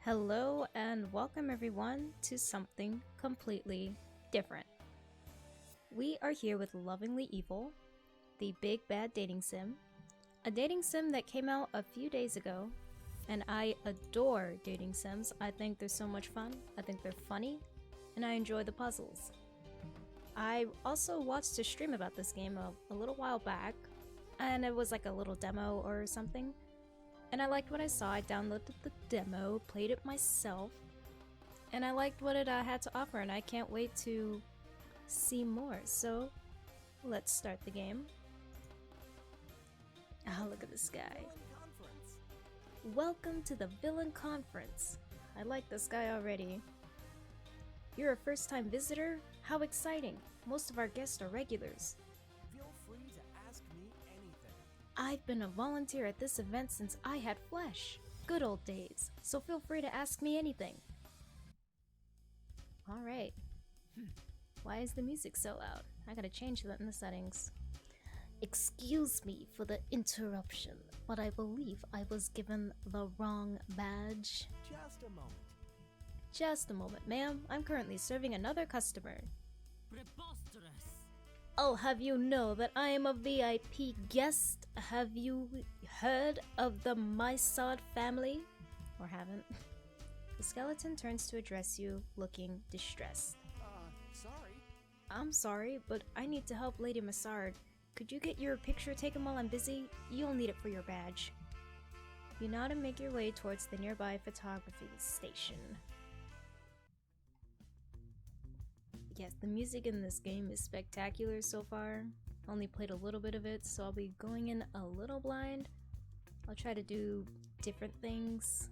Hello and welcome everyone to something completely different. We are here with Lovingly Evil, the big bad dating sim, a dating sim that came out a few days ago, and I adore dating sims. I think they're so much fun, I think they're funny, and I enjoy the puzzles. I also watched a stream about this game a little while back, and it was like a little demo or something. And I liked what I saw. I downloaded the demo, played it myself, and I liked what it had to offer, and I can't wait to see more. So, let's start the game. Oh, look at this guy. Welcome to the Villain Conference. I like this guy already. You're a first-time visitor? How exciting! Most of our guests are regulars. Feel free to ask me anything. I've been a volunteer at this event since I had flesh. Good old days. So feel free to ask me anything. Alright. Why is the music so loud? I gotta change that in the settings. Excuse me for the interruption, but I believe I was given the wrong badge. Just a moment. Just a moment, ma'am. I'm currently serving another customer. Preposterous! I'll have you know that I am a VIP guest. Have you heard of the Mysod family? Or haven't? The skeleton turns to address you, looking distressed. Sorry. I'm sorry, but I need to help Lady Massard. Could you get your picture taken while I'm busy? You'll need it for your badge. You nod and make your way towards the nearby photography station. Yes, the music in this game is spectacular so far. Only played a little bit of it, so I'll be going in a little blind. I'll try to do different things.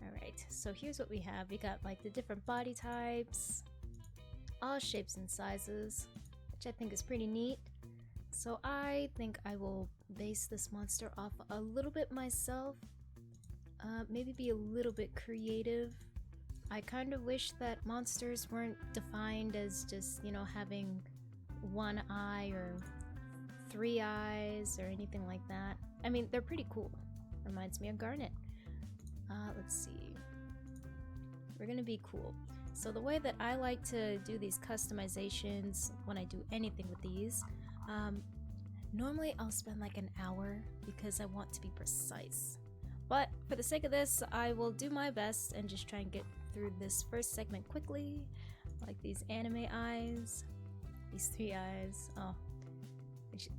Alright, so here's what we have. We got like the different body types, all shapes and sizes, which I think is pretty neat. So I think I will base this monster off a little bit myself. Maybe be a little bit creative. I kind of wish that monsters weren't defined as just, you know, having one eye or three eyes or anything like that. I mean, they're pretty cool. Reminds me of Garnet. Let's see. We're gonna be cool. So the way that I like to do these customizations when I do anything with these, normally I'll spend like an hour because I want to be precise. But for the sake of this, I will do my best and just try and get through this first segment quickly. Like these anime eyes, these three eyes. Oh,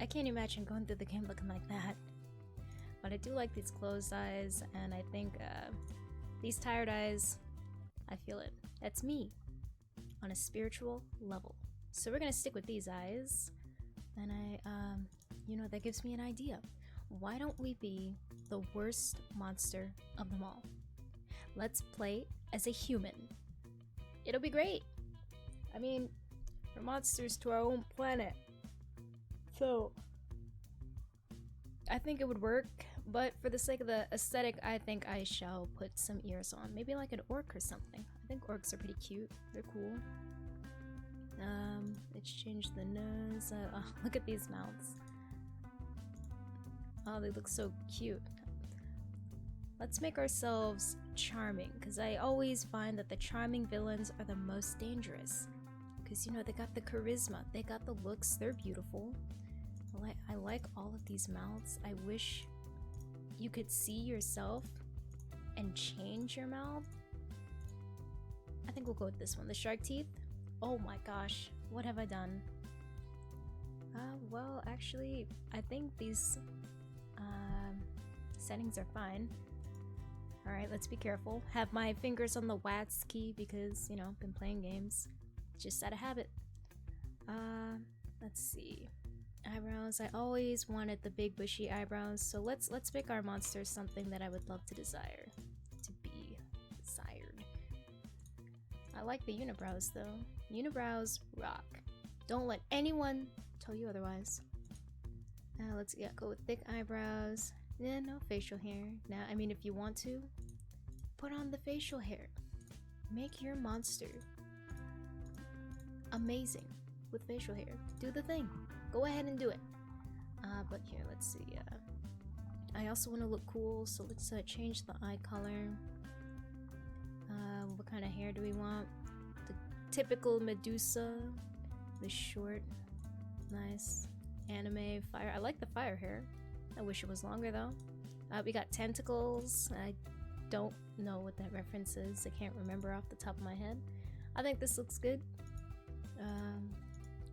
I can't imagine going through the game looking like that. But I do like these closed eyes, and I think these tired eyes, I feel it. That's me on a spiritual level. So we're gonna stick with these eyes, and you know, that gives me an idea. Why don't we be the worst monster of them all? Let's play as a human. It'll be great. I mean, we're monsters to our own planet. So, I think it would work, but for the sake of the aesthetic, I think I shall put some ears on. Maybe like an orc or something. I think orcs are pretty cute. They're cool. Let's change the nose. Oh, look at these mouths. Oh, they look so cute. Let's make ourselves charming, because I always find that the charming villains are the most dangerous. Because, you know, they got the charisma, they got the looks, they're beautiful. I like all of these mouths. I wish you could see yourself and change your mouth. I think we'll go with this one, the shark teeth. Oh my gosh, what have I done? Well, actually, I think these settings are fine. Alright, let's be careful. Have my fingers on the WATS key because, you know, been playing games. Just out of habit. Let's see. Eyebrows. I always wanted the big bushy eyebrows, so let's make our monster something that I would love to desire. To be desired. I like the unibrows though. Unibrows rock. Don't let anyone tell you otherwise. Let's go with thick eyebrows. Yeah, no facial hair. Now, I mean, if you want to, put on the facial hair. Make your monster amazing with facial hair. Do the thing. Go ahead and do it. But here, let's see. I also want to look cool, so let's change the eye color. What kind of hair do we want? The typical Medusa. The short, nice anime fire. I like the fire hair. I wish it was longer though. We got tentacles. I don't know what that reference is. I can't remember off the top of my head. I think this looks good.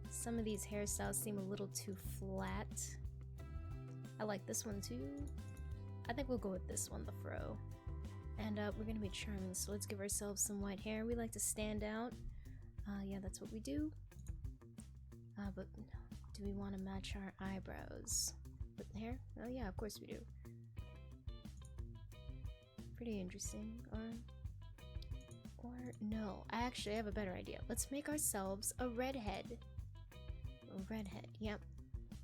Some of these hairstyles seem a little too flat. I like this one too. I think we'll go with this one, the fro. And we're gonna be charming, so let's give ourselves some white hair. We like to stand out. Yeah, that's what we do. But do we want to match our eyebrows with the hair? Oh yeah, of course we do. Pretty interesting. Or no, I actually have a better idea. Let's make ourselves a redhead. A redhead, yep,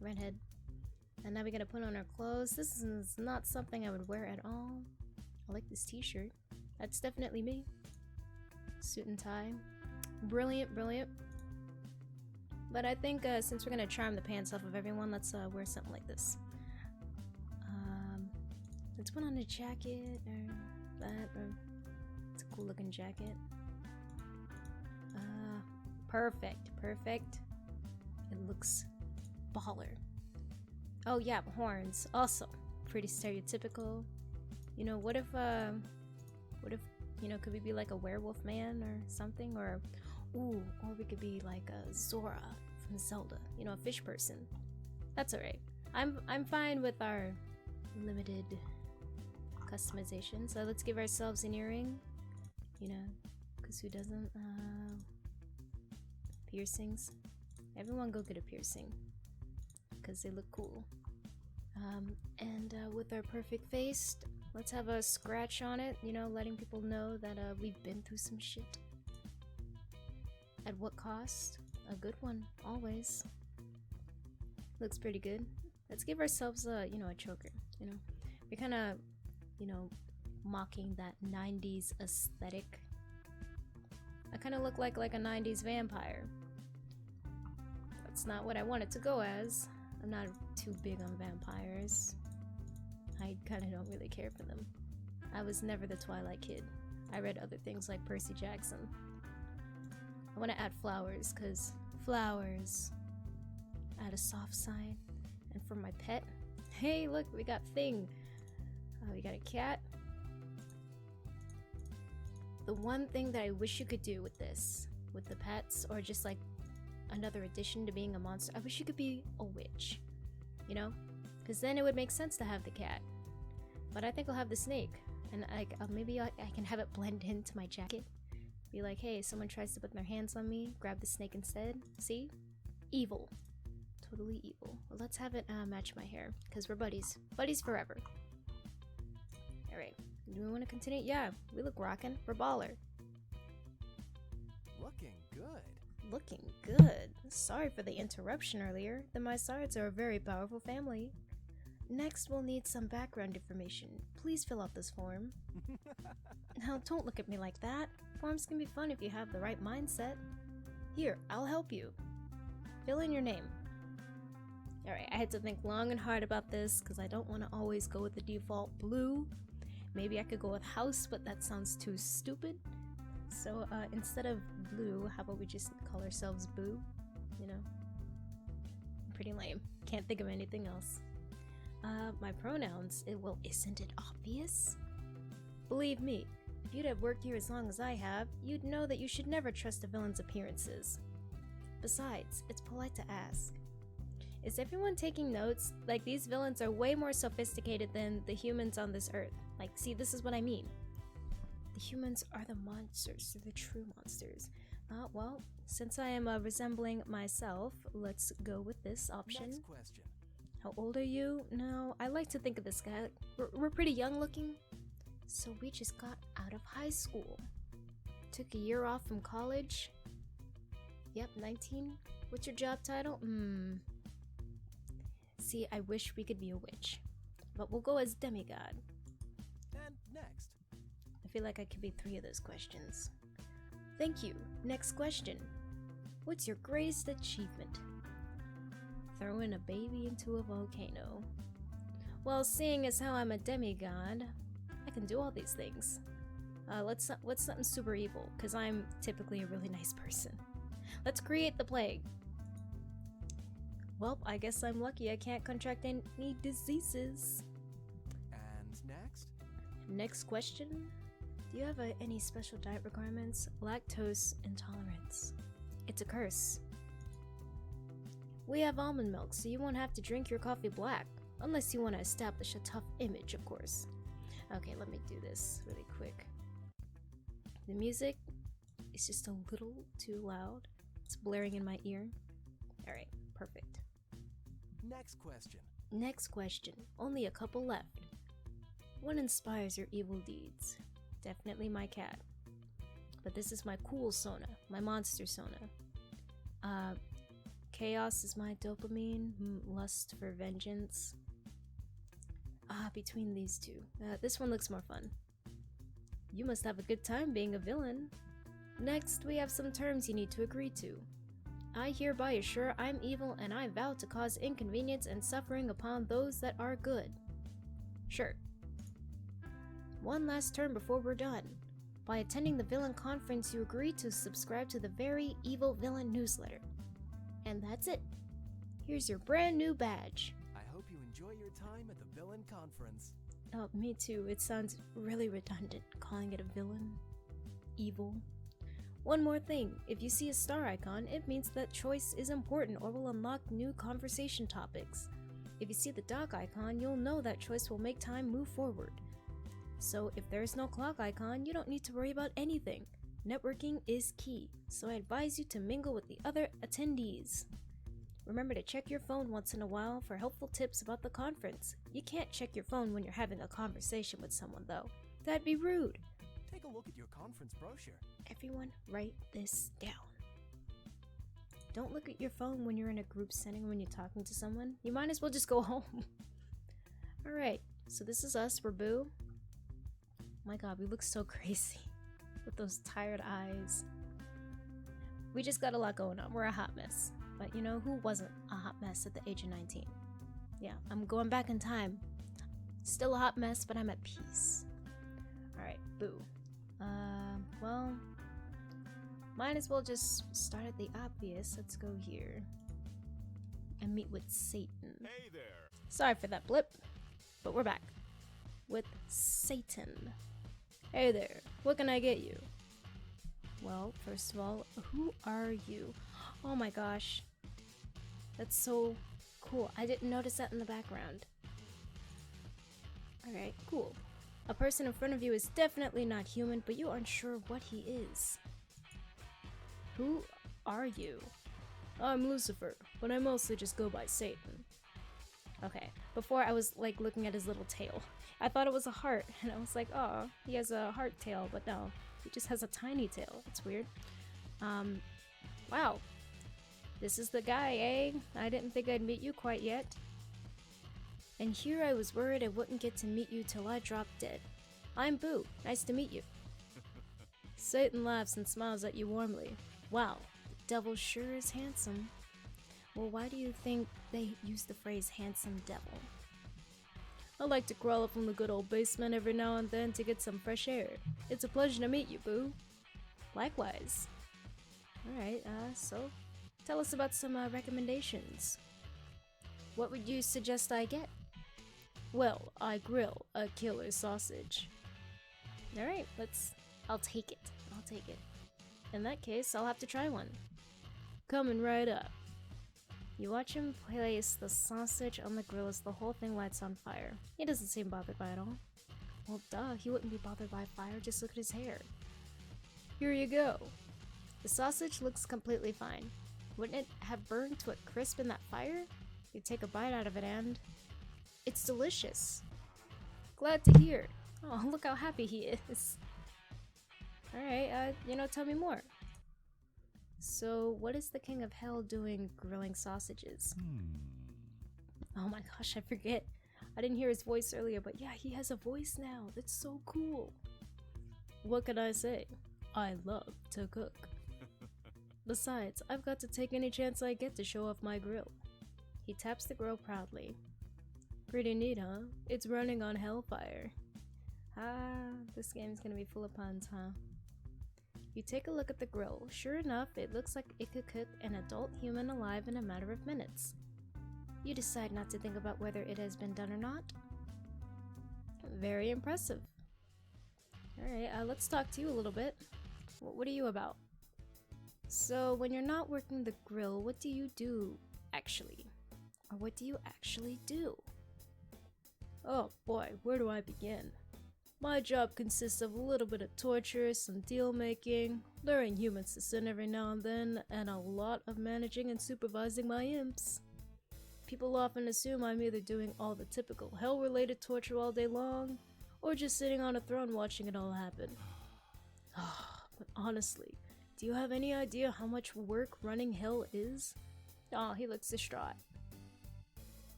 redhead. And now we gotta put on our clothes. This is not something I would wear at all. I like this t-shirt. That's definitely me. Suit and tie. Brilliant, brilliant. But I think since we're gonna charm the pants off of everyone, let's wear something like this. Let's put on a jacket or that. Or it's a cool looking jacket. Perfect, perfect. It looks baller. Oh yeah, horns. Also pretty stereotypical. You know, what if you know, could we be like a werewolf man or something? Or we could be like a Zora from Zelda. You know, a fish person. That's alright. I'm fine with our limited customization. So let's give ourselves an earring. You know, because who doesn't? Piercings. Everyone go get a piercing because they look cool. And with our perfect face, let's have a scratch on it, you know, letting people know that we've been through some shit. At what cost? A good one, always. Looks pretty good. Let's give ourselves a, you know, a choker, you know. We're kind of, you know, mocking that 90s aesthetic. I kind of look like a 90s vampire. That's not what I wanted to go as. I'm not too big on vampires. I kind of don't really care for them. I was never the Twilight kid. I read other things like Percy Jackson. I want to add flowers, because flowers add a soft side. And for my pet, hey look, we got Thing. We got a cat. The one thing that I wish you could do with this, with the pets, or just like another addition to being a monster, I wish you could be a witch, you know, because then it would make sense to have the cat. But I think I'll have the snake, and maybe I can have it blend into my jacket. Be like, hey, someone tries to put their hands on me, grab the snake instead. See? Evil. Totally evil. Well, let's have it match my hair, because we're buddies. Buddies forever. Alright, do we want to continue? Yeah, we look rockin'. We're baller. Looking good. Looking good. Sorry for the interruption earlier. The Mysards are a very powerful family. Next, we'll need some background information. Please fill out this form. Now, don't look at me like that. Forms can be fun if you have the right mindset. Here, I'll help you. Fill in your name. Alright, I had to think long and hard about this because I don't want to always go with the default blue. Maybe I could go with house, but that sounds too stupid. So instead of blue, how about we just call ourselves Boo? You know? Pretty lame. Can't think of anything else. My pronouns, isn't it obvious? Believe me, if you'd have worked here as long as I have, you'd know that you should never trust a villain's appearances. Besides, it's polite to ask. Is everyone taking notes? Like, these villains are way more sophisticated than the humans on this earth. Like, see, this is what I mean. The humans are the monsters, they're the true monsters. Well, since I am resembling myself, let's go with this option. Next question. How old are you? No, I like to think of this guy. We're pretty young looking. So we just got out of high school. Took a year off from college. Yep, 19. What's your job title? See, I wish we could be a witch. But we'll go as demigod. And next. I feel like I could be 3 of those questions. Thank you. Next question. What's your greatest achievement? Throwing a baby into a volcano. Well, seeing as how I'm a demigod, I can do all these things. What's something super evil? Because I'm typically a really nice person. Let's create the plague. Well, I guess I'm lucky I can't contract any diseases. And next? Next question. Do you have any special diet requirements? Lactose intolerance. It's a curse. We have almond milk, so you won't have to drink your coffee black. Unless you want to establish a tough image, of course. Okay, let me do this really quick. The music is just a little too loud. It's blaring in my ear. Alright, perfect. Next question. Next question. Only a couple left. What inspires your evil deeds? Definitely my cat. But this is my cool Sona, my monster Sona. Chaos is my dopamine, lust for vengeance. Between these two. This one looks more fun. You must have a good time being a villain. Next, we have some terms you need to agree to. I hereby assure I'm evil and I vow to cause inconvenience and suffering upon those that are good. Sure. One last term before we're done. By attending the villain conference, you agree to subscribe to the Very Evil Villain newsletter. And that's it. Here's your brand new badge. I hope you enjoy your time at the villain conference. Oh, me too. It sounds really redundant, calling it a villain. Evil. One more thing, if you see a star icon, it means that choice is important or will unlock new conversation topics. If you see the dock icon, you'll know that choice will make time move forward. So if there's no clock icon, you don't need to worry about anything. Networking is key, so I advise you to mingle with the other attendees. Remember to check your phone once in a while for helpful tips about the conference. You can't check your phone when you're having a conversation with someone though. That'd be rude. Take a look at your conference brochure. Everyone write this down. Don't look at your phone when you're in a group setting when you're talking to someone. You might as well just go home. Alright, so this is us, we're Boo. My god, we look so crazy with those tired eyes. We just got a lot going on. We're a hot mess. But you know who wasn't a hot mess at the age of 19? Yeah, I'm going back in time. Still a hot mess, but I'm at peace. Alright, Boo. Well, might as well just start at the obvious. Let's go here and meet with Satan. Hey there. Sorry for that blip, but we're back with Satan. Hey there, what can I get you? Well, first of all, who are you? Oh my gosh, that's so cool. I didn't notice that in the background. Alright, cool. A person in front of you is definitely not human, but you aren't sure what he is. Who are you? I'm Lucifer, but I mostly just go by Satan. Okay, before I was like looking at his little tail. I thought it was a heart, and I was like, oh, he has a heart tail, but no, he just has a tiny tail. It's weird. Wow. This is the guy, eh? I didn't think I'd meet you quite yet. And here I was worried I wouldn't get to meet you till I dropped dead. I'm Boo. Nice to meet you. Satan laughs and smiles at you warmly. Wow, the devil sure is handsome. Well, why do you think they use the phrase handsome devil? I like to crawl up from the good old basement every now and then to get some fresh air. It's a pleasure to meet you, Boo. Likewise. Alright, so tell us about some recommendations. What would you suggest I get? Well, I grill a killer sausage. Alright, I'll take it. I'll take it. In that case, I'll have to try one. Coming right up. You watch him place the sausage on the grill as the whole thing lights on fire. He doesn't seem bothered by it all. Well, duh, he wouldn't be bothered by fire, just look at his hair. Here you go. The sausage looks completely fine. Wouldn't it have burned to a crisp in that fire? You take a bite out of it and... it's delicious. Glad to hear. Oh, look how happy he is. Alright, tell me more. So, what is the King of Hell doing grilling sausages? Oh my gosh, I forget. I didn't hear his voice earlier, but yeah, he has a voice now. That's so cool. What can I say? I love to cook. Besides, I've got to take any chance I get to show off my grill. He taps the grill proudly. Pretty neat, huh? It's running on hellfire. This game's gonna be full of puns, huh? You take a look at the grill. Sure enough, it looks like it could cook an adult human alive in a matter of minutes. You decide not to think about whether it has been done or not. Very impressive. Alright, let's talk to you a little bit. What are you about? So, when you're not working the grill, what do you do, actually? Or what do you actually do? Oh boy, where do I begin? My job consists of a little bit of torture, some deal making, luring humans to sin every now and then, and a lot of managing and supervising my imps. People often assume I'm either doing all the typical hell-related torture all day long, or just sitting on a throne watching it all happen. But honestly, do you have any idea how much work running hell is? Oh, he looks distraught.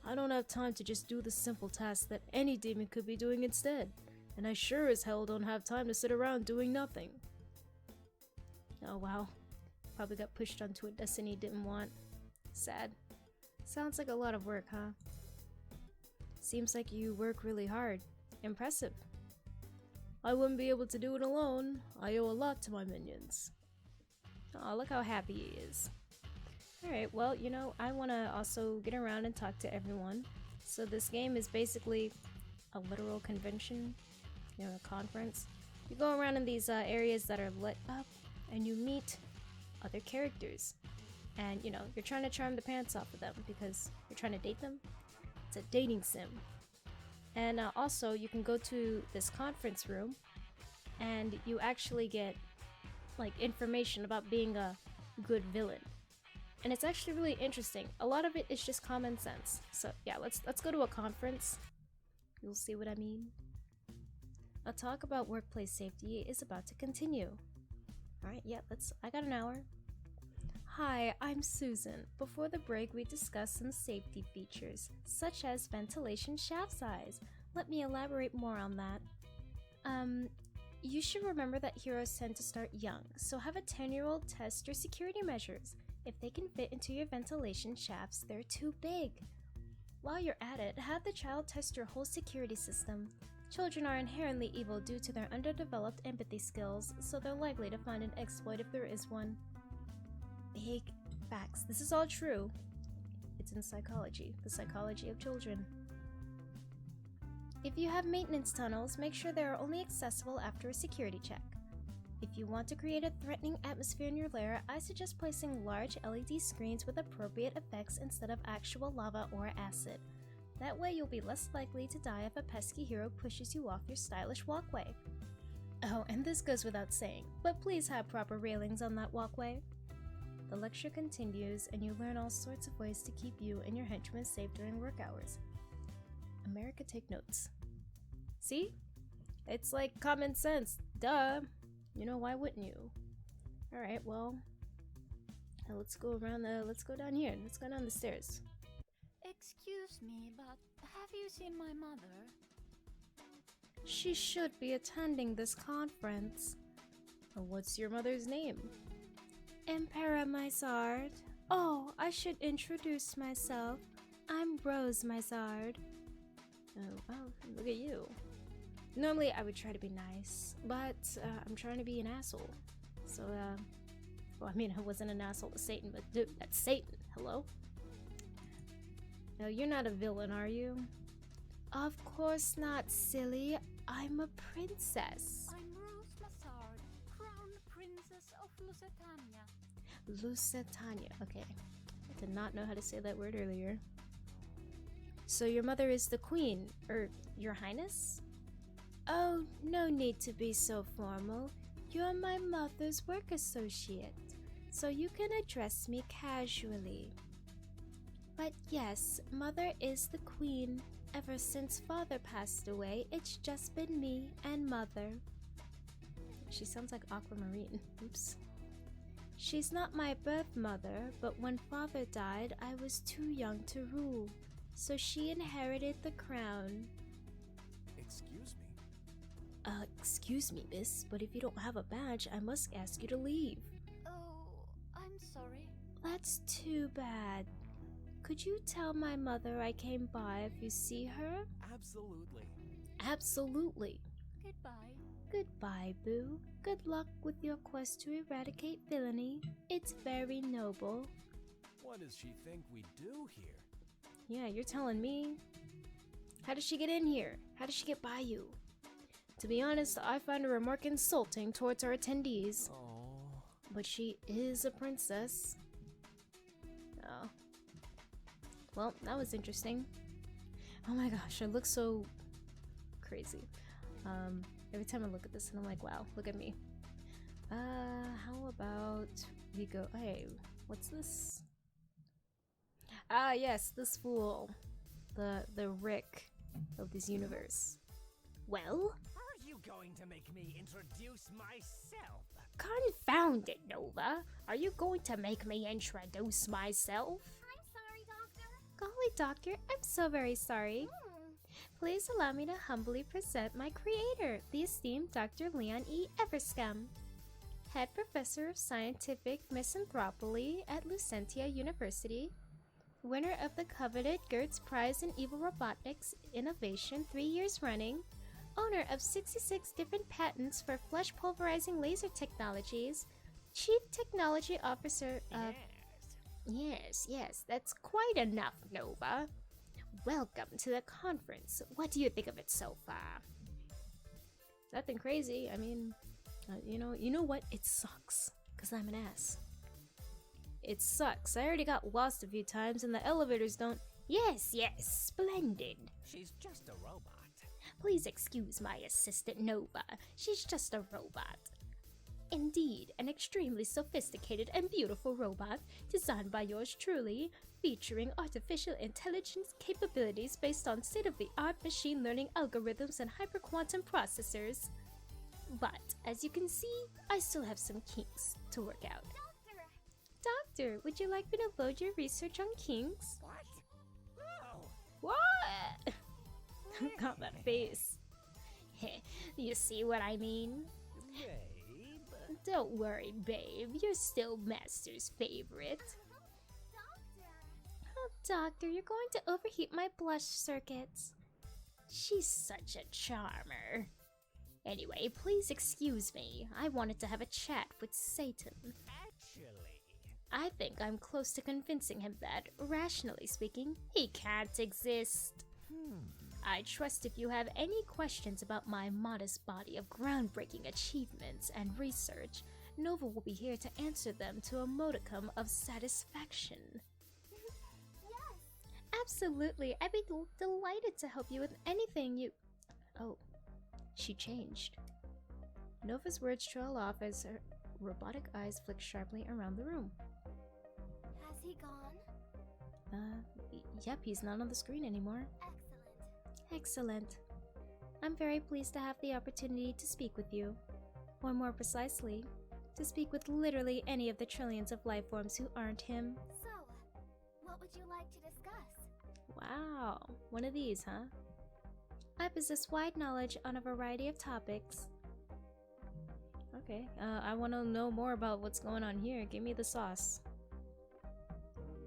I don't have time to just do the simple tasks that any demon could be doing instead. And I sure as hell don't have time to sit around doing nothing. Oh wow. Probably got pushed onto a destiny he didn't want. Sad. Sounds like a lot of work, huh? Seems like you work really hard. Impressive. I wouldn't be able to do it alone. I owe a lot to my minions. Oh, look how happy he is. Alright, well, you know, I want to also get around and talk to everyone. So this game is basically a literal convention. You know, a conference. You go around in these areas that are lit up, and you meet other characters. And, you know, you're trying to charm the pants off of them because you're trying to date them. It's a dating sim. And also, you can go to this conference room, and you actually get, like, information about being a good villain. And it's actually really interesting. A lot of it is just common sense. So, yeah, let's go to a conference. You'll see what I mean. A talk about workplace safety is about to continue. Alright, yeah, I got an hour. Hi, I'm Susan. Before the break, we discussed some safety features, such as ventilation shaft size. Let me elaborate more on that. You should remember that heroes tend to start young, so have a 10-year-old test your security measures. If they can fit into your ventilation shafts, they're too big. While you're at it, have the child test your whole security system. Children are inherently evil due to their underdeveloped empathy skills, so they're likely to find an exploit if there is one. Big facts. This is all true. It's in psychology, the psychology of children. If you have maintenance tunnels, make sure they are only accessible after a security check. If you want to create a threatening atmosphere in your lair, I suggest placing large LED screens with appropriate effects instead of actual lava or acid. That way you'll be less likely to die if a pesky hero pushes you off your stylish walkway. Oh, and this goes without saying, but please have proper railings on that walkway. The lecture continues, and you learn all sorts of ways to keep you and your henchmen safe during work hours. America, take notes. See? It's like common sense. Duh. You know, why wouldn't you? Alright, well, let's go around let's go down here. Let's go down the stairs. Excuse me, but have you seen my mother? She should be attending this conference. What's your mother's name? Emperor Mizard. Oh, I should introduce myself. I'm Rose Mizard. Oh, wow, look at you. Normally I would try to be nice, but I'm trying to be an asshole. So, well, I mean, I wasn't an asshole to Satan, but dude, that's Satan. Hello? No, you're not a villain, are you? Of course not, silly. I'm a princess. I'm Rose Massard, Crown Princess of Lusitania. Lusitania. Okay. I did not know how to say that word earlier. So your mother is the queen, or your highness? Oh, no need to be so formal. You're my mother's work associate, so you can address me casually. But yes, Mother is the queen. Ever since Father passed away, it's just been me and Mother. She sounds like Aquamarine. Oops. She's not my birth mother, but when Father died, I was too young to rule, so she inherited the crown. Excuse me? Excuse me, miss, but if you don't have a badge, I must ask you to leave. Oh, I'm sorry. That's too bad. Could you tell my mother I came by if you see her? Absolutely. Absolutely. Goodbye. Goodbye, Boo. Good luck with your quest to eradicate villainy. It's very noble. What does she think we do here? Yeah, you're telling me. How did she get in here? How did she get by you? To be honest, I find her remark insulting towards our attendees. Oh. But she is a princess. Oh. Well, that was interesting. Oh my gosh, it looks so crazy. Every time I look at this and I'm like, wow, look at me. How about we go, hey, what's this? Ah, yes, this fool. The Rick of this universe. Well? Are you going to make me introduce myself? Confound it, Nova. Are you going to make me introduce myself? I'm sorry, Doctor. Golly, Doctor, I'm so very sorry. Please allow me to humbly present my creator, the esteemed Dr. Leon E. Everscum, Head Professor of Scientific Misanthropy at Lucentia University, winner of the coveted Gertz Prize in Evil Robotics Innovation 3 years running, owner of 66 different patents for flesh pulverizing laser technologies, Chief Technology Officer of... Yes, that's quite enough, Nova. Welcome to the conference. What do you think of it so far? Nothing crazy. I mean, you know what? It sucks, because I'm an ass. It sucks. I already got lost a few times and the elevators don't... Yes, splendid. She's just a robot. Please excuse my assistant Nova. She's just a robot. Indeed, an extremely sophisticated and beautiful robot designed by yours truly, featuring artificial intelligence capabilities based on state-of-the-art machine learning algorithms and hyperquantum processors. But, as you can see, I still have some kinks to work out. Doctor, would you like me to load your research on kinks? What? No. What? Got that face. You see what I mean? Babe. Don't worry, babe. You're still Master's favorite. Oh, Doctor, you're going to overheat my blush circuits. She's such a charmer. Anyway, please excuse me. I wanted to have a chat with Satan. Actually. I think I'm close to convincing him that, rationally speaking, he can't exist. I trust if you have any questions about my modest body of groundbreaking achievements and research, Nova will be here to answer them to a modicum of satisfaction. Yes! Absolutely, I'd be delighted to help you with anything you... Oh, she changed. Nova's words trail off as her robotic eyes flick sharply around the room. Has he gone? Yep, he's not on the screen anymore. Excellent. I'm very pleased to have the opportunity to speak with you. Or more precisely, to speak with literally any of the trillions of life forms who aren't him. So, what would you like to discuss? Wow, one of these, huh? I possess wide knowledge on a variety of topics. Okay, I want to know more about what's going on here. Give me the sauce.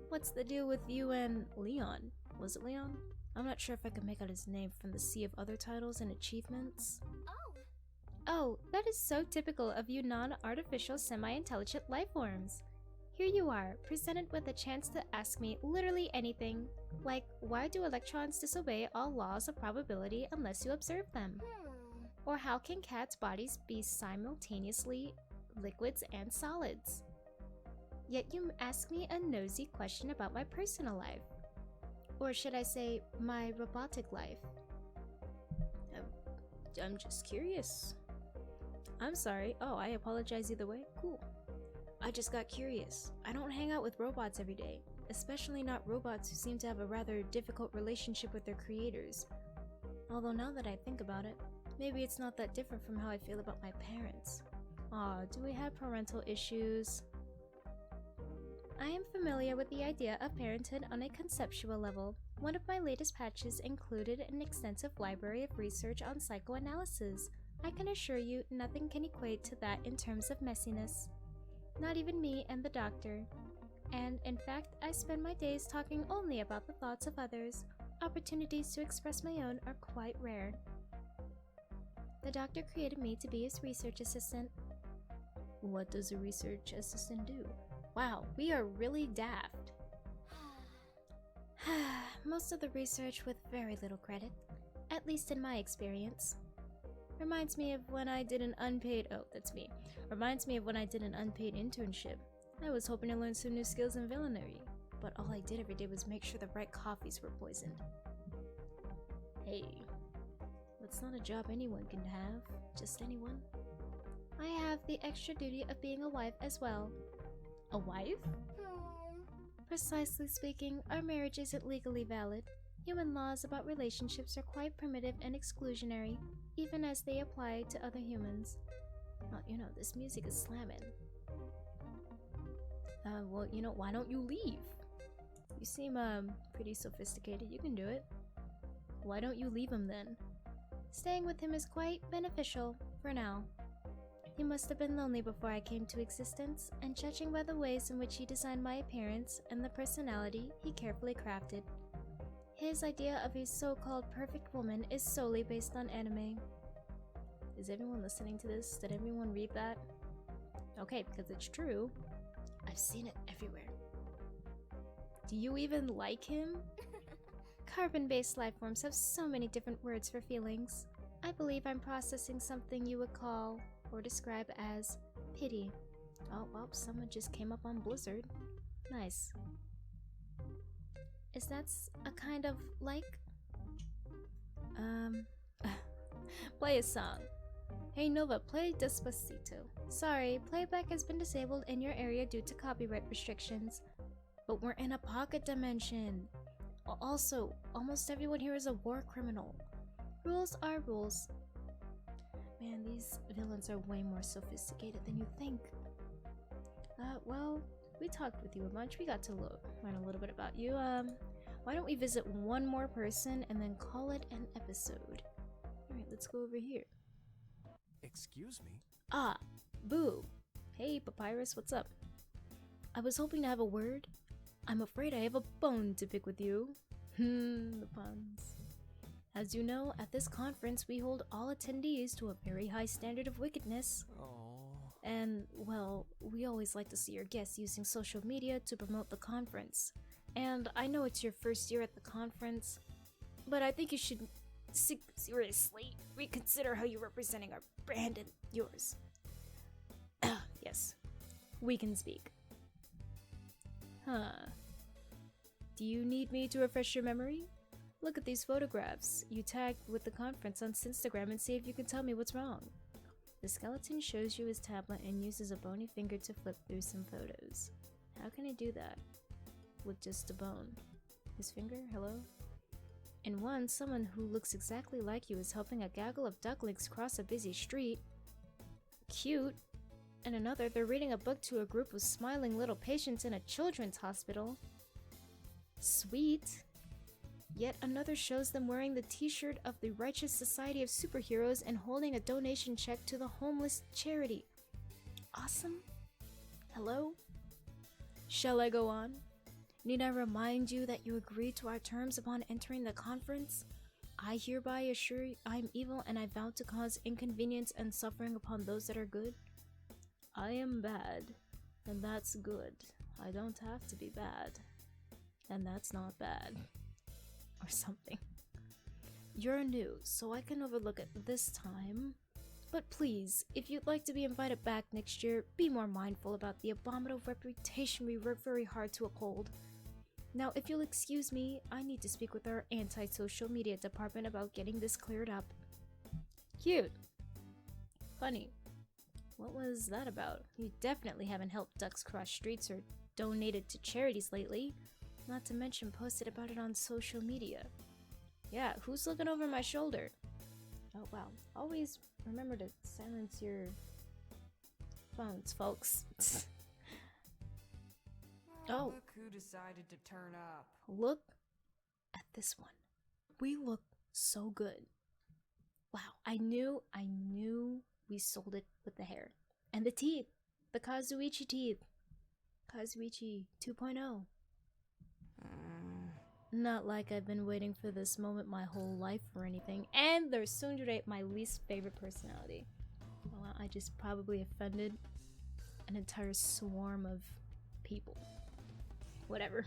What's the deal with you and Leon? Was it Leon? I'm not sure if I can make out his name from the sea of other titles and achievements. Oh, that is so typical of you non-artificial semi-intelligent life forms. Here you are, presented with a chance to ask me literally anything, like why do electrons disobey all laws of probability unless you observe them? Or how can cats' bodies be simultaneously liquids and solids? Yet you ask me a nosy question about my personal life. Or should I say, my robotic life? I'm just curious. I'm sorry. Oh, I apologize either way. Cool. I just got curious. I don't hang out with robots every day, especially not robots who seem to have a rather difficult relationship with their creators. Although now that I think about it, maybe it's not that different from how I feel about my parents. Aw, do we have parental issues? I am familiar with the idea of parenthood on a conceptual level. One of my latest patches included an extensive library of research on psychoanalysis. I can assure you nothing can equate to that in terms of messiness. Not even me and the doctor. And in fact, I spend my days talking only about the thoughts of others. Opportunities to express my own are quite rare. The doctor created me to be his research assistant. What does a research assistant do? Wow, we are really daft. Most of the research with very little credit, at least in my experience. Reminds me of when I did an unpaid internship. I was hoping to learn some new skills in villainy, but all I did every day was make sure the right coffees were poisoned. Hey, that's not a job anyone can have, just anyone. I have the extra duty of being a wife as well. A wife? Precisely speaking, our marriage isn't legally valid. Human laws about relationships are quite primitive and exclusionary, even as they apply to other humans. Oh, you know, this music is slamming. Well, you know, why don't you leave? You seem, pretty sophisticated. You can do it. Why don't you leave him then? Staying with him is quite beneficial, for now. He must have been lonely before I came to existence, and judging by the ways in which he designed my appearance and the personality he carefully crafted, his idea of a so-called perfect woman is solely based on anime. Is everyone listening to this? Did everyone read that? Okay, because it's true. I've seen it everywhere. Do you even like him? Carbon-based life forms have so many different words for feelings. I believe I'm processing something you would call or describe as pity. Oh, well, someone just came up on Blizzard. Nice. Is that a kind of like? Play a song. Hey Nova, play Despacito. Sorry, playback has been disabled in your area due to copyright restrictions. But we're in a pocket dimension. Also, almost everyone here is a war criminal. Rules are rules. Man, these villains are way more sophisticated than you think. Well, we talked with you a bunch. We got to learn a little bit about you. Why don't we visit one more person and then call it an episode? Alright, let's go over here. Excuse me? Ah, Boo. Hey, Papyrus, what's up? I was hoping to have a word. I'm afraid I have a bone to pick with you. The puns. As you know, at this conference we hold all attendees to a very high standard of wickedness. Oh. And, well, we always like to see your guests using social media to promote the conference. And I know it's your first year at the conference, but I think you should seriously reconsider how you're representing our brand and yours. Yes, we can speak. Huh. Do you need me to refresh your memory? Look at these photographs you tagged with the conference on Instagram and see if you can tell me what's wrong. The skeleton shows you his tablet and uses a bony finger to flip through some photos. How can he do that? With just a bone. His finger? Hello? In one, someone who looks exactly like you is helping a gaggle of ducklings cross a busy street. Cute. In another, they're reading a book to a group of smiling little patients in a children's hospital. Sweet. Yet another shows them wearing the t-shirt of the Righteous Society of Superheroes and holding a donation check to the homeless charity. Awesome. Hello? Shall I go on? Need I remind you that you agreed to our terms upon entering the conference? I hereby assure you I am evil and I vow to cause inconvenience and suffering upon those that are good. I am bad, and that's good. I don't have to be bad, and that's not bad. Or something. You're new, so I can overlook it this time. But please, if you'd like to be invited back next year, be more mindful about the abominable reputation we work very hard to uphold. Now, if you'll excuse me, I need to speak with our anti-social media department about getting this cleared up. Cute. Funny. What was that about? You definitely haven't helped ducks cross streets or donated to charities lately. Not to mention posted about it on social media. Yeah, who's looking over my shoulder? Oh wow, always remember to silence your phones, folks. Oh. Look who decided to turn up. Look at this one. We look so good. Wow, I knew we sold it with the hair. And the teeth. The Kazuichi teeth. Kazuichi 2.0. Not like I've been waiting for this moment my whole life or anything. And they're tsundere, my least favorite personality. Well, I just probably offended an entire swarm of people. Whatever.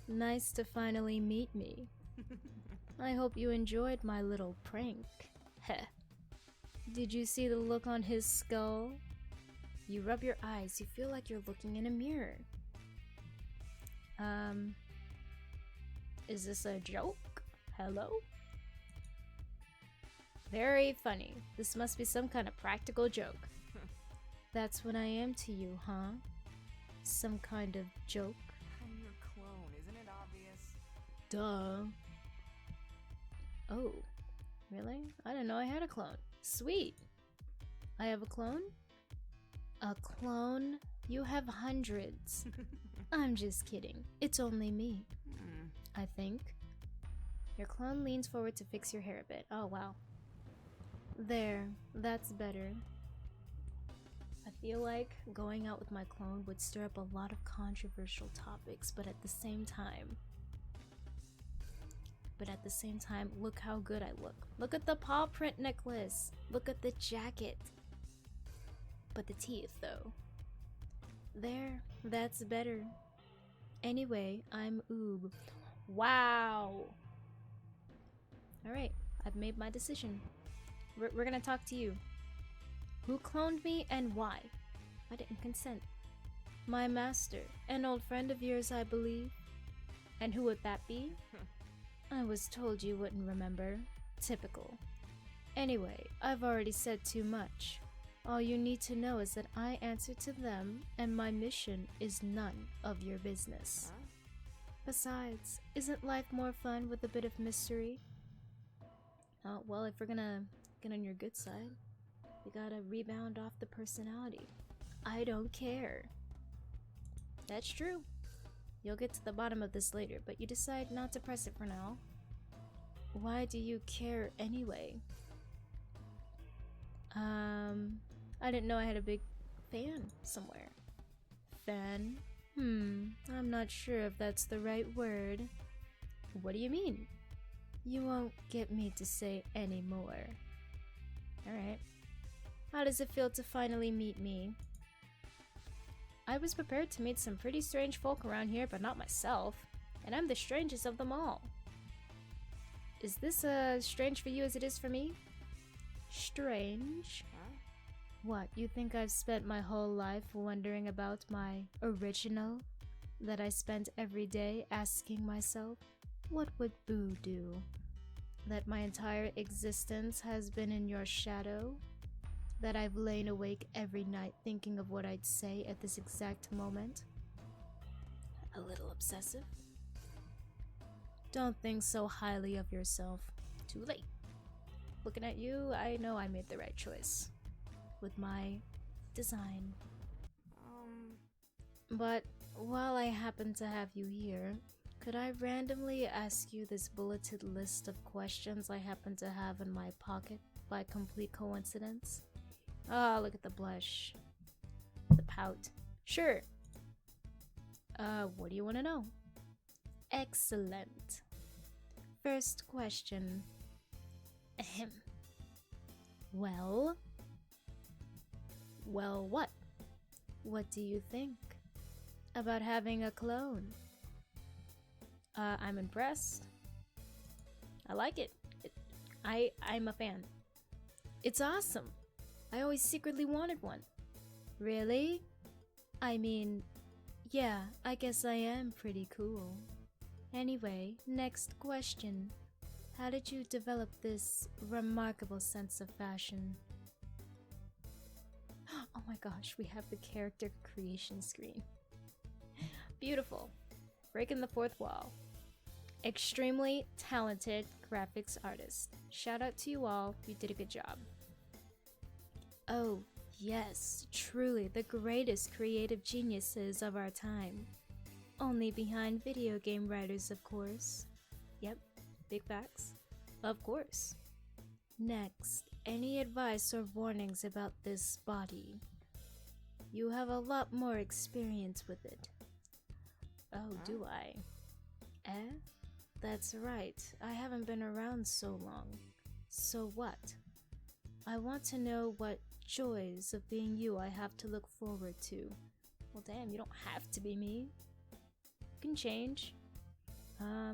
Nice to finally meet me. I hope you enjoyed my little prank. Heh. Did you see the look on his skull? You rub your eyes, you feel like you're looking in a mirror. Is this a joke? Hello? Very funny. This must be some kind of practical joke. That's what I am to you, huh? Some kind of joke? I'm your clone, isn't it obvious? Duh. Oh, really? I didn't know I had a clone. Sweet. I have a clone? A clone? You have hundreds. I'm just kidding. It's only me. I think. Your clone leans forward to fix your hair a bit. Oh, wow. There. That's better. I feel like going out with my clone would stir up a lot of controversial topics, but at the same time, look how good I look. Look at the paw print necklace. Look at the jacket. But the teeth, though. There. That's better. Anyway, I'm Oob. Wow. Alright, I've made my decision. We're gonna talk to you. Who cloned me and why? I didn't consent. My master, an old friend of yours, I believe. And who would that be? I was told you wouldn't remember. Typical. Anyway, I've already said too much. All you need to know is that I answer to them, and my mission is none of your business. Huh? Besides, isn't life more fun with a bit of mystery? Oh, well, if we're gonna get on your good side, we gotta rebound off the personality. I don't care. That's true. You'll get to the bottom of this later, but you decide not to press it for now. Why do you care anyway? I didn't know I had a big fan somewhere. Fan? I'm not sure if that's the right word. What do you mean? You won't get me to say any more. Alright. How does it feel to finally meet me? I was prepared to meet some pretty strange folk around here, but not myself. And I'm the strangest of them all. Is this as strange for you as it is for me? Strange? Huh? What, you think I've spent my whole life wondering about my original? That I spent every day asking myself, what would Boo do? That my entire existence has been in your shadow? That I've lain awake every night thinking of what I'd say at this exact moment? A little obsessive? Don't think so highly of yourself. Too late. Looking at you, I know I made the right choice. With my design. But while I happen to have you here, could I randomly ask you this bulleted list of questions I happen to have in my pocket by complete coincidence? Ah, look at the blush. The pout. Sure. What do you want to know? Excellent. First question. Ahem. Well? Well, what? What do you think about having a clone? I'm impressed. I like it. I'm a fan. It's awesome. I always secretly wanted one. Really? I mean, yeah, I guess I am pretty cool. Anyway, next question. How did you develop this remarkable sense of fashion? Oh my gosh, we have the character creation screen. Beautiful. Breaking the fourth wall. Extremely talented graphics artist. Shout out to you all, you did a good job. Oh, yes, truly the greatest creative geniuses of our time. Only behind video game writers, of course. Yep, big facts. Of course. Next, any advice or warnings about this body? You have a lot more experience with it. Oh, do I? Eh? That's right. I haven't been around so long. So what? I want to know what joys of being you I have to look forward to. Well, damn, you don't have to be me. You can change. I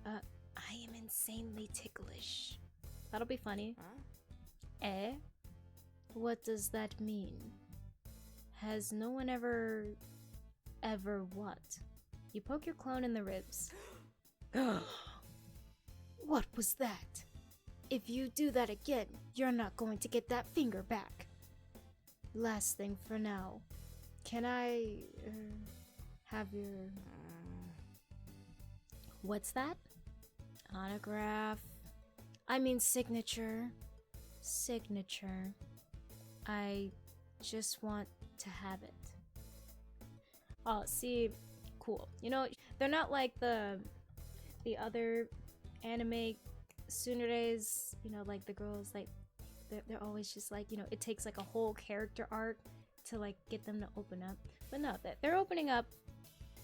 am insanely ticklish. That'll be funny. Huh? Eh? What does that mean? Has no one ever what? You poke your clone in the ribs. What was that? If you do that again, you're not going to get that finger back. Last thing for now. Can I have your... What's that? Autograph. I mean signature. Signature. I just want to have it. Oh, see, cool. You know, they're not like the other anime tsunderes, you know, like the girls, like they're always just like, you know, it takes like a whole character arc to like get them to open up. But no, they're opening up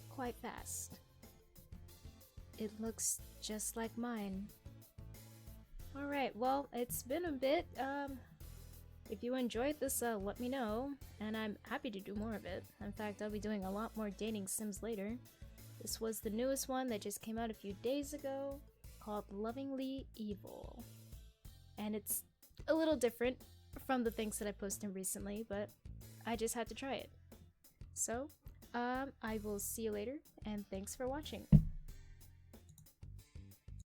quite fast. It looks just like mine. Alright, well, it's been a bit. If you enjoyed this, let me know, and I'm happy to do more of it. In fact, I'll be doing a lot more dating sims later. This was the newest one that just came out a few days ago, called Lovingly Evil. And it's a little different from the things that I posted recently, but I just had to try it. So, I will see you later, and thanks for watching.